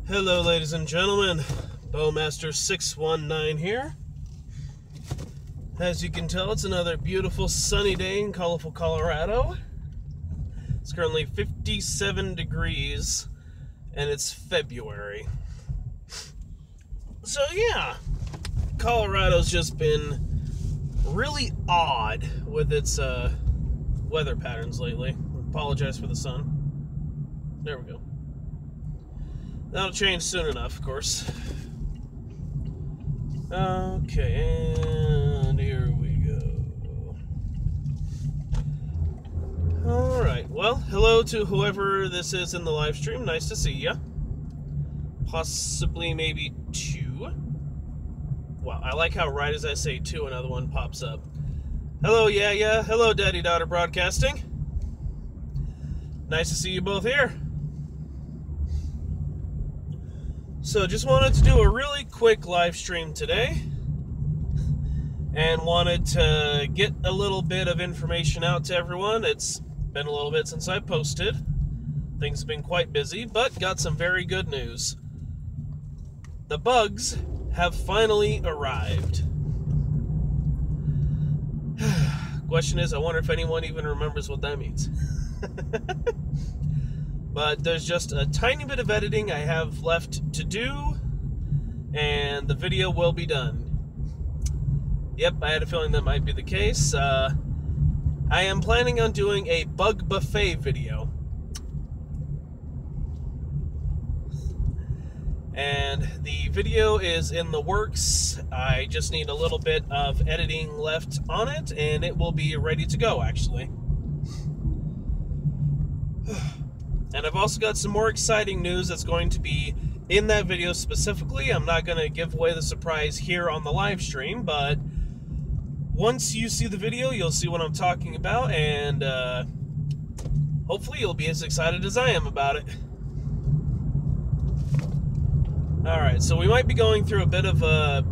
Hello, ladies and gentlemen. Bowmaster619 here. As you can tell, it's another beautiful sunny day in colorful Colorado. It's currently 57 degrees, and it's February. So yeah, Colorado's just been really odd with its weather patterns lately. Apologize for the sun. There we go. That'll change soon enough, of course. Okay, and here we go. Alright, well, hello to whoever this is in the live stream. Nice to see ya. Possibly maybe two. Wow, I like how right as I say two, another one pops up. Hello, yeah. Hello, Daddy Daughter Broadcasting. Nice to see you both here. So just wanted to do a really quick live stream today and wanted to get a little bit of information out to everyone. It's been a little bit since I posted. Things have been quite busy, but got some very good news. The bugs have finally arrived. Question is, I wonder if anyone even remembers what that means. But there's just a tiny bit of editing I have left to do, and the video will be done. Yep, I had a feeling that might be the case. I am planning on doing a bug buffet video. And the video is in the works. I just need a little bit of editing left on it, and it will be ready to go, actually. And I've also got some more exciting news that's going to be in that video specifically. I'm not going to give away the surprise here on the live stream, but once you see the video, you'll see what I'm talking about, and hopefully you'll be as excited as I am about it. Alright, so we might be going through a bit of a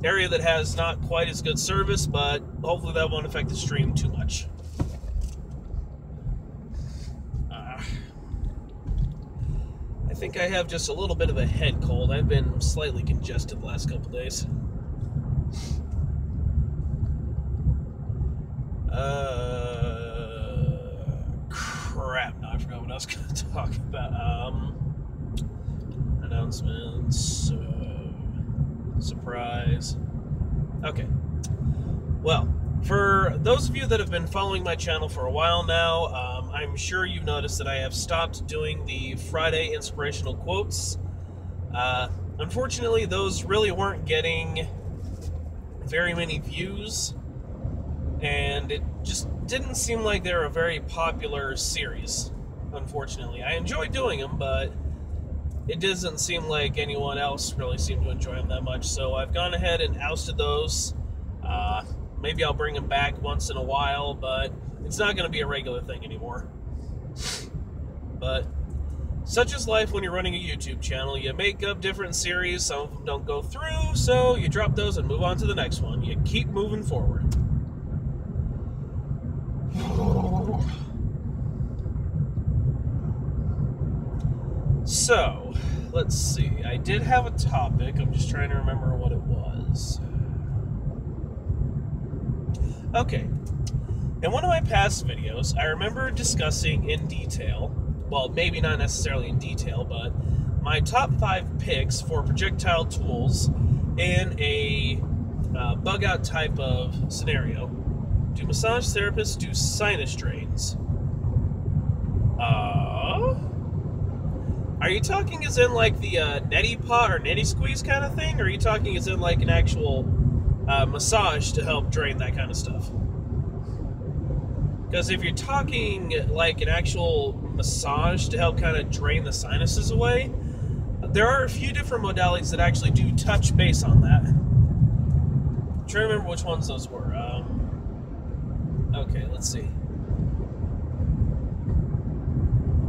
area that has not quite as good service, but hopefully that won't affect the stream too much. I think I have just a little bit of a head cold. I've been slightly congested the last couple days. Crap. No, I forgot what I was going to talk about. Announcements. Surprise. Okay. Well, for those of you that have been following my channel for a while now, I'm sure you've noticed that I have stopped doing the Friday inspirational quotes. Unfortunately, those really weren't getting very many views, and it just didn't seem like they were a very popular series, unfortunately. I enjoy doing them, but it doesn't seem like anyone else really seemed to enjoy them that much, so I've gone ahead and ousted those. Maybe I'll bring them back once in a while, but it's not going to be a regular thing anymore. But such is life when you're running a YouTube channel. You make up different series, some of them don't go through, so you drop those and move on to the next one. You keep moving forward. So, let's see. I did have a topic. I'm just trying to remember what it was. Okay. In one of my past videos, I remember discussing in detail, well, maybe not necessarily in detail, but my top 5 picks for projectile tools in a bug-out type of scenario. Do massage therapists do sinus drains? Are you talking as in like the neti pot or neti squeeze kind of thing, or are you talking as in like an actual massage to help drain that kind of stuff? Because if you're talking like an actual massage to help kind of drain the sinuses away, there are a few different modalities that actually do touch base on that. I'm trying to remember which ones those were. Okay, let's see.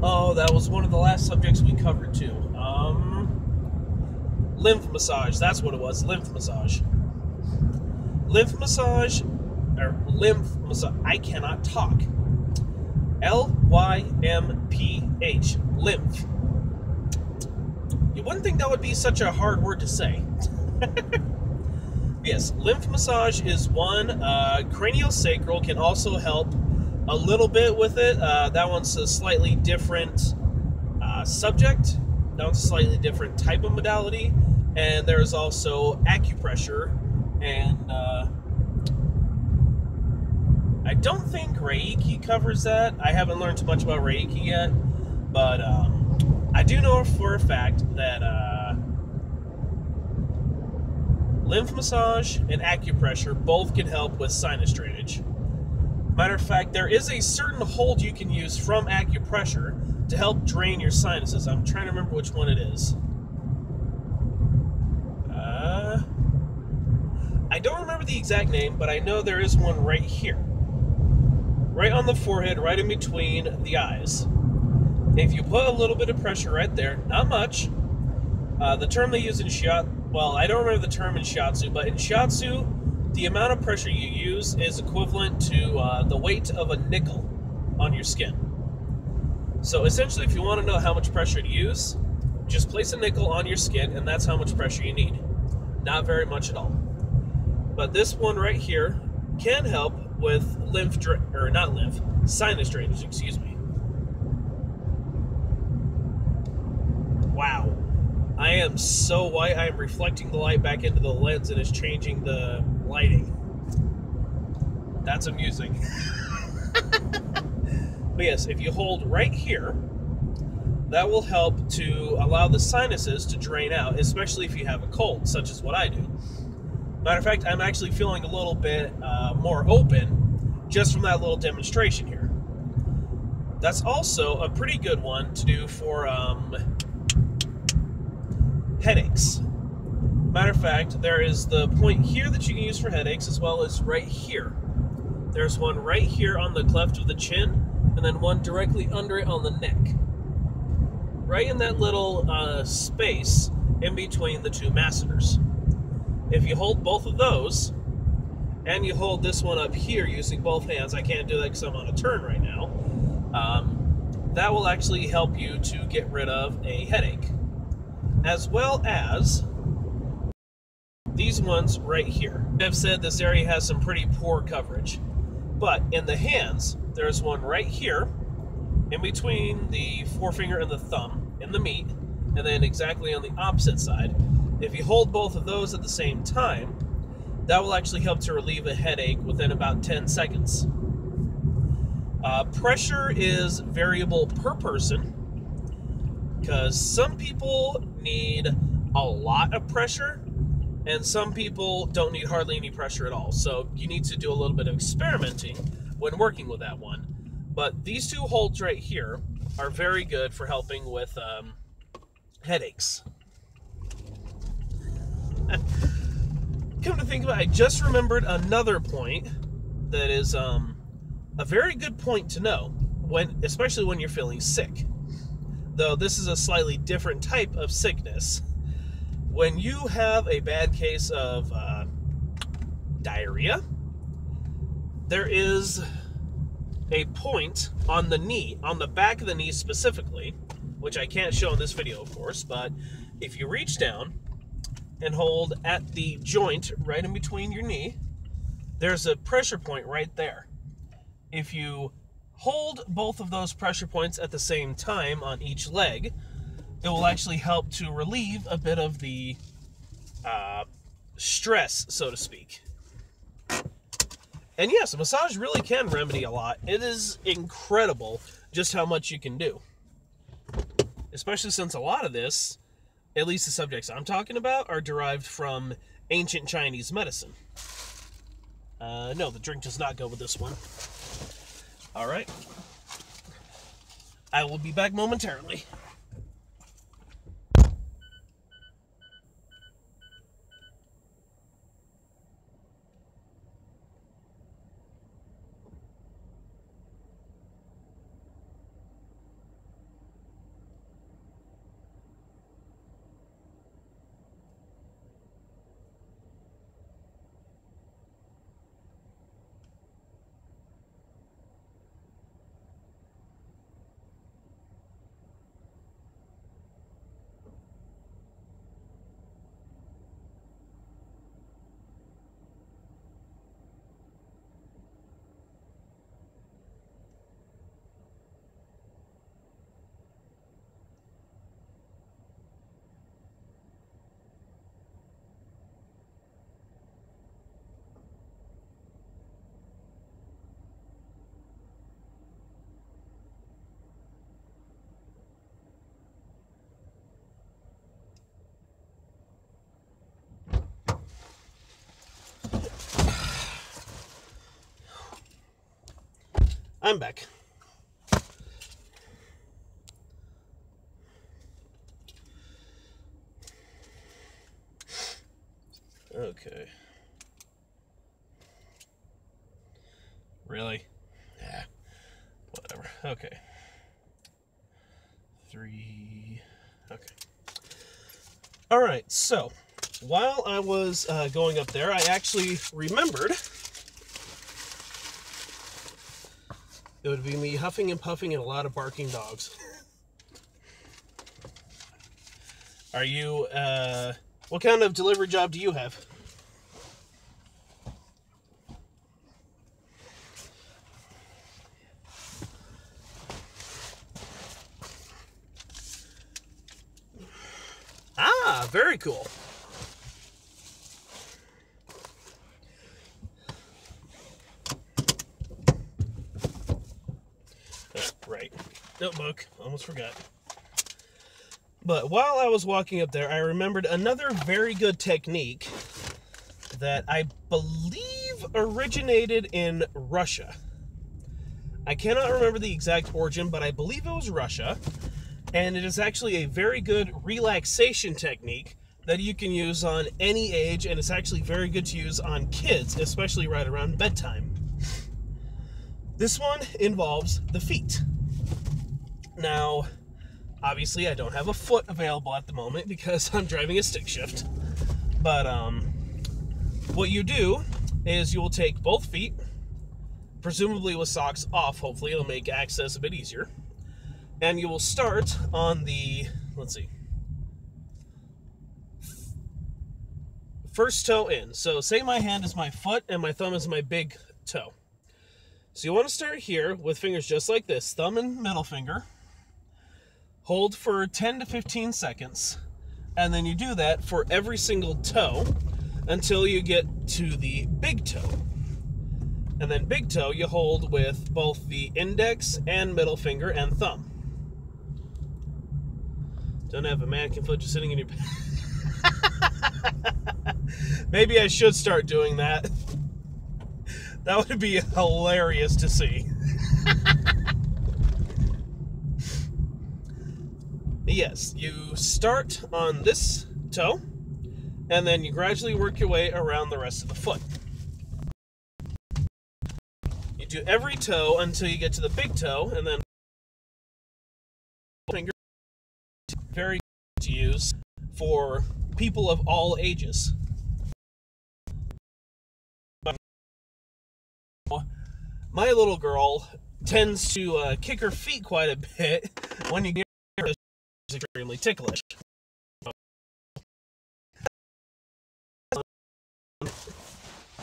Oh, that was one of the last subjects we covered too. Lymph massage, that's what it was, lymph massage. Lymph massage, I cannot talk. L-Y-M-P-H, lymph. You wouldn't think that would be such a hard word to say. Yes, lymph massage is one. Craniosacral can also help a little bit with it. That one's a slightly different subject. That one's a slightly different type of modality. And there's also acupressure. And I don't think Reiki covers that. I haven't learned too much about Reiki yet. But I do know for a fact that lymph massage and acupressure both can help with sinus drainage. Matter of fact, there is a certain hold you can use from acupressure to help drain your sinuses. I'm trying to remember which one it is. I don't remember the exact name, but I know there is one right here. Right on the forehead, right in between the eyes. If you put a little bit of pressure right there, not much. The term they use in shiatsu, well, I don't remember the term in shiatsu, but in shiatsu, the amount of pressure you use is equivalent to the weight of a nickel on your skin. So essentially, if you want to know how much pressure to use, just place a nickel on your skin, and that's how much pressure you need. Not very much at all. But this one right here can help with sinus drainage, excuse me. Wow. I am so white, I am reflecting the light back into the lens and it's changing the lighting. That's amusing. But yes, if you hold right here, that will help to allow the sinuses to drain out, especially if you have a cold, such as what I do. Matter of fact, I'm actually feeling a little bit more open just from that little demonstration here. That's also a pretty good one to do for headaches. Matter of fact, there is the point here that you can use for headaches, as well as right here. There's one right here on the cleft of the chin, and then one directly under it on the neck. Right in that little space in between the two masseters. If you hold both of those, and you hold this one up here using both hands, I can't do that because I'm on a turn right now, that will actually help you to get rid of a headache. As well as these ones right here. I've said this area has some pretty poor coverage, but in the hands, there's one right here, in between the forefinger and the thumb, in the meat, and then exactly on the opposite side. If you hold both of those at the same time, that will actually help to relieve a headache within about 10 seconds. Pressure is variable per person, because some people need a lot of pressure, and some people don't need hardly any pressure at all. So you need to do a little bit of experimenting when working with that one. But these two holds right here are very good for helping with headaches. Come to think of it, I just remembered another point that is a very good point to know, especially when you're feeling sick. Though this is a slightly different type of sickness. When you have a bad case of diarrhea, there is a point on the knee, on the back of the knee specifically, which I can't show in this video, of course, but if you reach down and hold at the joint right in between your knee, there's a pressure point right there. If you hold both of those pressure points at the same time on each leg, it will actually help to relieve a bit of the stress, so to speak. And yes, a massage really can remedy a lot. It is incredible just how much you can do. Especially since a lot of this, at least the subjects I'm talking about, are derived from ancient Chinese medicine. No, the drink does not go with this one. Alright. I will be back momentarily. I'm back. Okay. Really? Yeah. Whatever. Okay. 3. Okay. All right. So, while I was going up there, I actually remembered it would be me huffing and puffing and a lot of barking dogs. Are you, what kind of delivery job do you have? Ah, very cool. Right. Notebook. Almost forgot. But while I was walking up there, I remembered another very good technique that I believe originated in Russia. I cannot remember the exact origin, but I believe it was Russia. And it is actually a very good relaxation technique that you can use on any age, and it's actually very good to use on kids, especially right around bedtime. This one involves the feet. Now, obviously, I don't have a foot available at the moment because I'm driving a stick shift. But what you do is you will take both feet, presumably with socks off, hopefully it'll make access a bit easier. And you will start on the, let's see, first toe in. So say my hand is my foot and my thumb is my big toe. So you want to start here with fingers just like this, thumb and middle finger. Hold for 10 to 15 seconds, and then you do that for every single toe until you get to the big toe. And then big toe you hold with both the index and middle finger and thumb. Don't have a mannequin foot just sitting in your... Maybe I should start doing that. That would be hilarious to see. Yes, you start on this toe, and then you gradually work your way around the rest of the foot. You do every toe until you get to the big toe, and then finger. Very good to use for people of all ages. My little girl tends to kick her feet quite a bit when you get her. It's extremely ticklish.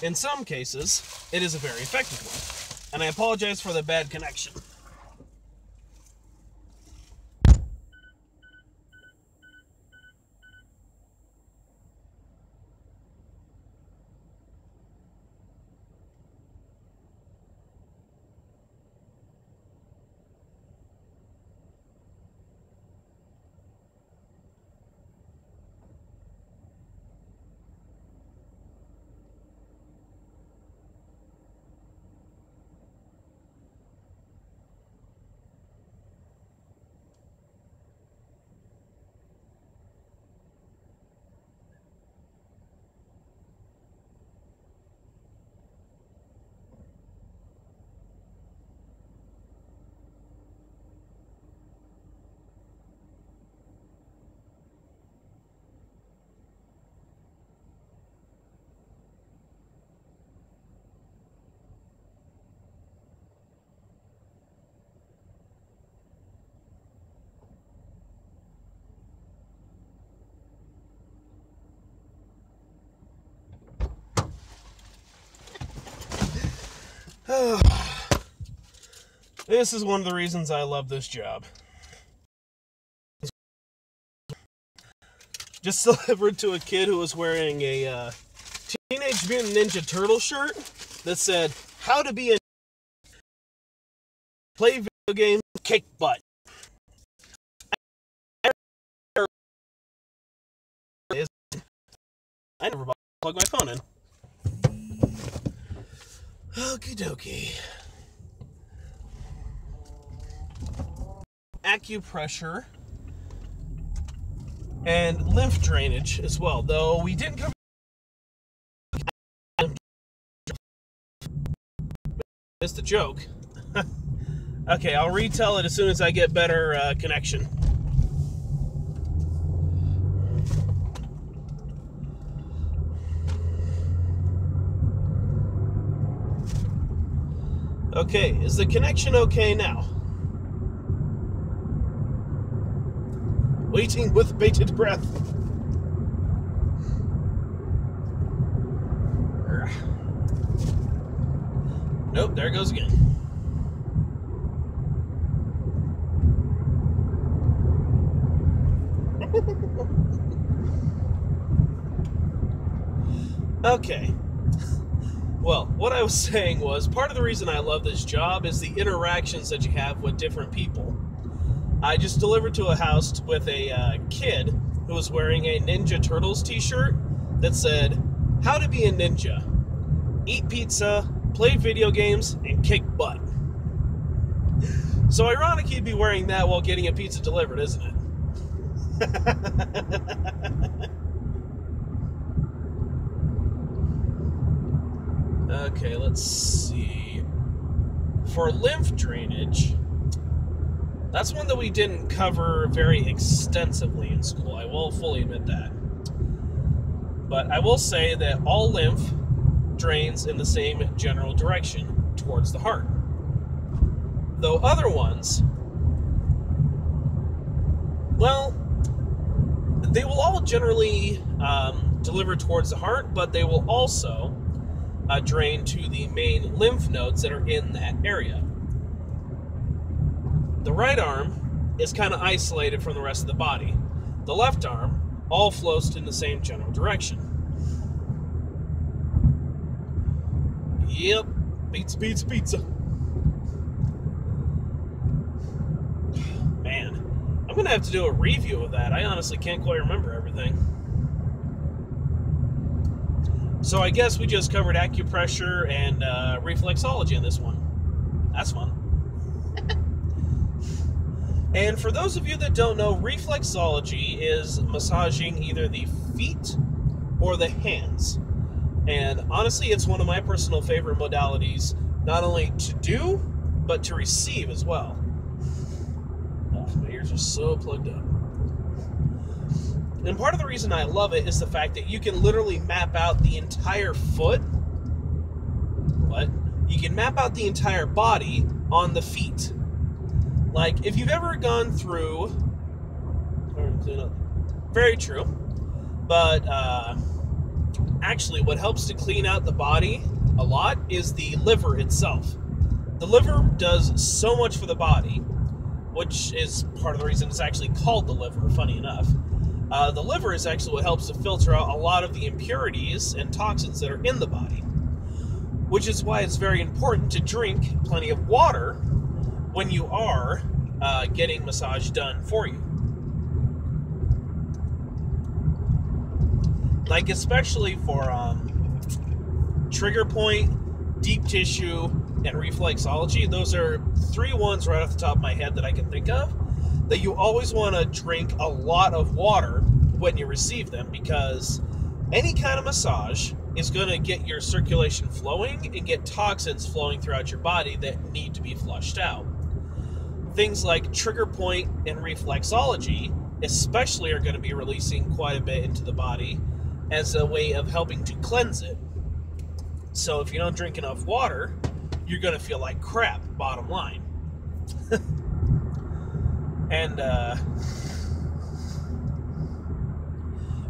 In some cases, it is a very effective one. And I apologize for the bad connection. This is one of the reasons I love this job. Just delivered to a kid who was wearing a Teenage Mutant Ninja Turtle shirt that said, "How to be a play video games, kick butt." I never plug my phone in. Okie dokie. acupressure and lymph drainage as well, though we didn't cover. Missed the joke. Okay, I'll retell it as soon as I get better connection. Okay, is the connection okay now? Waiting with bated breath. Nope, there it goes again. Okay. Well, what I was saying was, part of the reason I love this job is the interactions that you have with different people. I just delivered to a house with a kid who was wearing a Ninja Turtles t-shirt that said, "How to be a ninja. Eat pizza, play video games, and kick butt." So ironic he'd be wearing that while getting a pizza delivered, isn't it? Okay, let's see. For lymph drainage, that's one that we didn't cover very extensively in school. I will fully admit that. But I will say that all lymph drains in the same general direction, towards the heart. Though other ones, well, they will all generally deliver towards the heart, but they will also drain to the main lymph nodes that are in that area. The right arm is kind of isolated from the rest of the body. The left arm all flows in the same general direction. Yep, pizza. Man, I'm going to have to do a review of that. I honestly can't quite remember everything. So I guess we just covered acupressure and reflexology in this one. That's fun. And for those of you that don't know, reflexology is massaging either the feet or the hands. And honestly, it's one of my personal favorite modalities, not only to do, but to receive as well. Oh, my ears are so plugged up. And part of the reason I love it is the fact that you can literally map out the entire foot. What? You can map out the entire body on the feet. Like, if you've ever gone through... Very true. But, actually, what helps to clean out the body a lot is the liver itself. The liver does so much for the body, which is part of the reason it's actually called the liver, funny enough. The liver is actually what helps to filter out a lot of the impurities and toxins that are in the body, which is why it's very important to drink plenty of water when you are getting massage done for you. Like, especially for trigger point, deep tissue, and reflexology. Those are three ones right off the top of my head that I can think of, that you always want to drink a lot of water when you receive them, because any kind of massage is going to get your circulation flowing and get toxins flowing throughout your body that need to be flushed out. Things like trigger point and reflexology especially are going to be releasing quite a bit into the body as a way of helping to cleanse it. So if you don't drink enough water, you're going to feel like crap, bottom line. And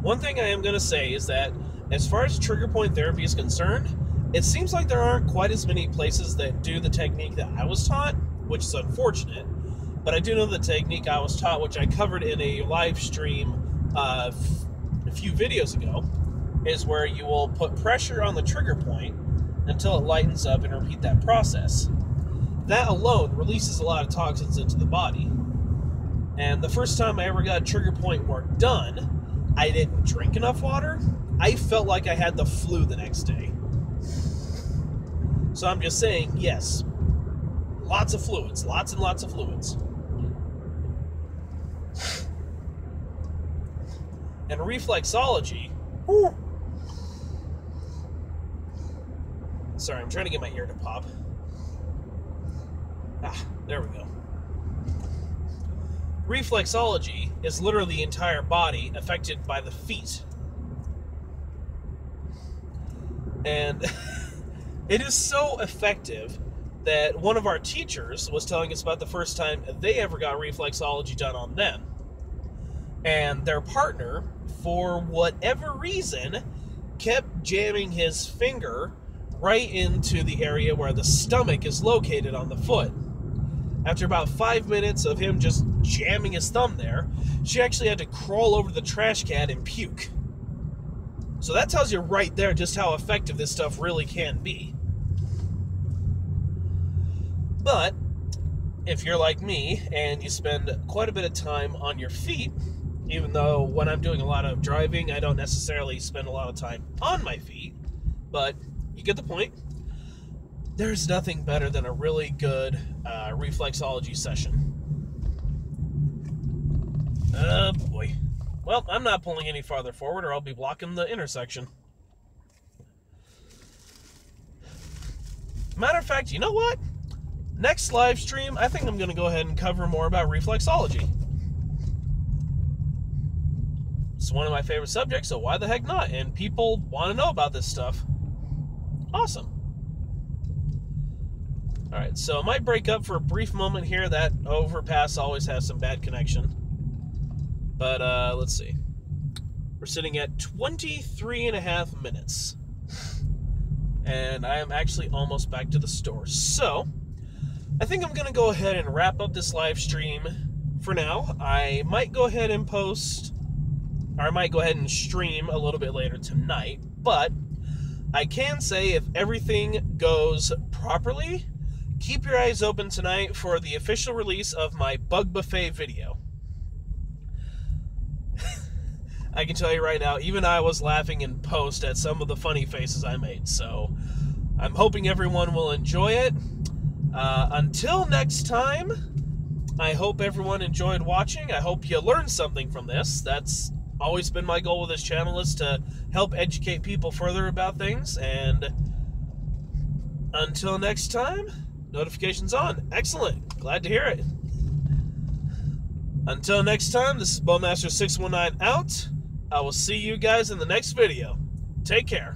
one thing I am going to say is that as far as trigger point therapy is concerned, it seems like there aren't quite as many places that do the technique that I was taught, which is unfortunate. But I do know the technique I was taught, which I covered in a live stream a few videos ago, is where you will put pressure on the trigger point until it lightens up and repeat that process. That alone releases a lot of toxins into the body. And the first time I ever got trigger point work done, I didn't drink enough water. I felt like I had the flu the next day. So I'm just saying, yes, lots of fluids, lots and lots of fluids. And reflexology, whew. Sorry, I'm trying to get my ear to pop. There we go. Reflexology is literally the entire body affected by the feet. And it is so effective that one of our teachers was telling us about the first time they ever got reflexology done on them. And their partner, for whatever reason, kept jamming his finger right into the area where the stomach is located on the foot. After about 5 minutes of him just jamming his thumb there, she actually had to crawl over to the trash can and puke. So that tells you right there just how effective this stuff really can be. But if you're like me and you spend quite a bit of time on your feet, even though when I'm doing a lot of driving, I don't necessarily spend a lot of time on my feet, but you get the point. There's nothing better than a really good reflexology session. Oh boy. Well, I'm not pulling any farther forward or I'll be blocking the intersection. Matter of fact, you know what? Next live stream, I think I'm going to go ahead and cover more about reflexology. It's one of my favorite subjects, so why the heck not? And people want to know about this stuff. Awesome. Alright, so I might break up for a brief moment here. That overpass always has some bad connection. But, let's see. We're sitting at 23 and a half minutes. And I am actually almost back to the store. So, I think I'm going to go ahead and wrap up this live stream for now. I might go ahead and post, or I might go ahead and stream a little bit later tonight. But, I can say if everything goes properly, keep your eyes open tonight for the official release of my Bug Buffet video. I can tell you right now, even I was laughing in post at some of the funny faces I made, so I'm hoping everyone will enjoy it. Until next time, I hope everyone enjoyed watching. I hope you learned something from this. That's always been my goal with this channel, is to help educate people further about things. And until next time, notifications on. Excellent. Glad to hear it. Until next time, this is Bowmaster619 out. I will see you guys in the next video. Take care.